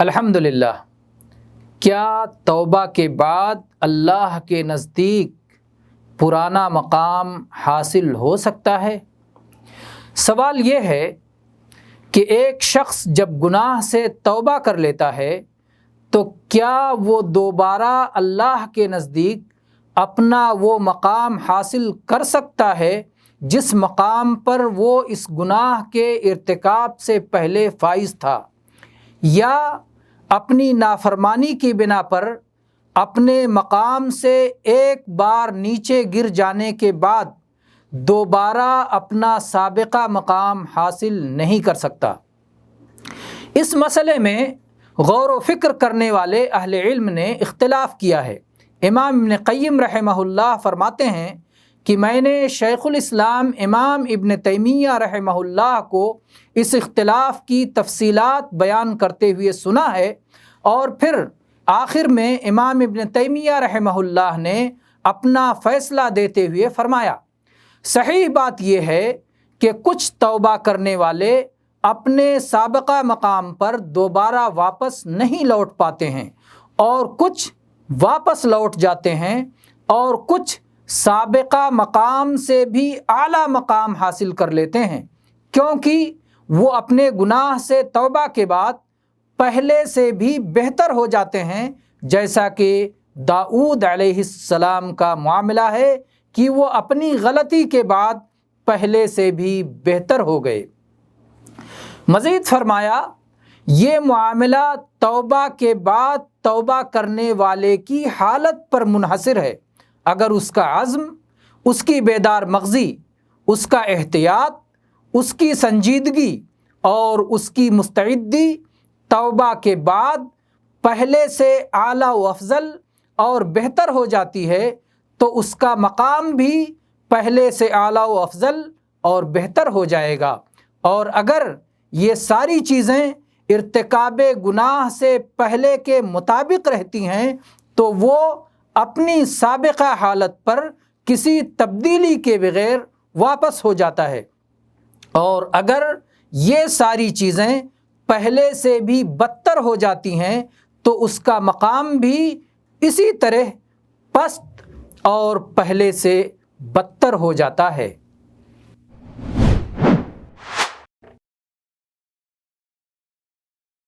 الحمدللہ، کیا توبہ کے بعد اللہ کے نزدیک پرانا مقام حاصل ہو سکتا ہے؟ سوال یہ ہے کہ ایک شخص جب گناہ سے توبہ کر لیتا ہے تو کیا وہ دوبارہ اللہ کے نزدیک اپنا وہ مقام حاصل کر سکتا ہے جس مقام پر وہ اس گناہ کے ارتکاب سے پہلے فائز تھا، یا اپنی نافرمانی کی بنا پر اپنے مقام سے ایک بار نیچے گر جانے کے بعد دوبارہ اپنا سابقہ مقام حاصل نہیں کر سکتا؟ اس مسئلے میں غور و فکر کرنے والے اہل علم نے اختلاف کیا ہے۔ امام ابن قیم رحمہ اللہ فرماتے ہیں کہ میں نے شیخ الاسلام امام ابن تیمیہ رحمہ اللہ کو اس اختلاف کی تفصیلات بیان کرتے ہوئے سنا ہے، اور پھر آخر میں امام ابن تیمیہ رحمہ اللہ نے اپنا فیصلہ دیتے ہوئے فرمایا، صحیح بات یہ ہے کہ کچھ توبہ کرنے والے اپنے سابقہ مقام پر دوبارہ واپس نہیں لوٹ پاتے ہیں، اور کچھ واپس لوٹ جاتے ہیں، اور کچھ سابقہ مقام سے بھی اعلیٰ مقام حاصل کر لیتے ہیں، کیونکہ وہ اپنے گناہ سے توبہ کے بعد پہلے سے بھی بہتر ہو جاتے ہیں، جیسا کہ داؤد علیہ السلام کا معاملہ ہے کہ وہ اپنی غلطی کے بعد پہلے سے بھی بہتر ہو گئے۔ مزید فرمایا، یہ معاملہ توبہ کے بعد توبہ کرنے والے کی حالت پر منحصر ہے۔ اگر اس کا عزم، اس کی بیدار مغزی، اس کا احتیاط، اس کی سنجیدگی اور اس کی مستعدی توبہ کے بعد پہلے سے اعلیٰ و افضل اور بہتر ہو جاتی ہے تو اس کا مقام بھی پہلے سے اعلیٰ و افضل اور بہتر ہو جائے گا، اور اگر یہ ساری چیزیں ارتکاب گناہ سے پہلے کے مطابق رہتی ہیں تو وہ اپنی سابقہ حالت پر کسی تبدیلی کے بغیر واپس ہو جاتا ہے، اور اگر یہ ساری چیزیں پہلے سے بھی بدتر ہو جاتی ہیں تو اس کا مقام بھی اسی طرح پست اور پہلے سے بدتر ہو جاتا ہے۔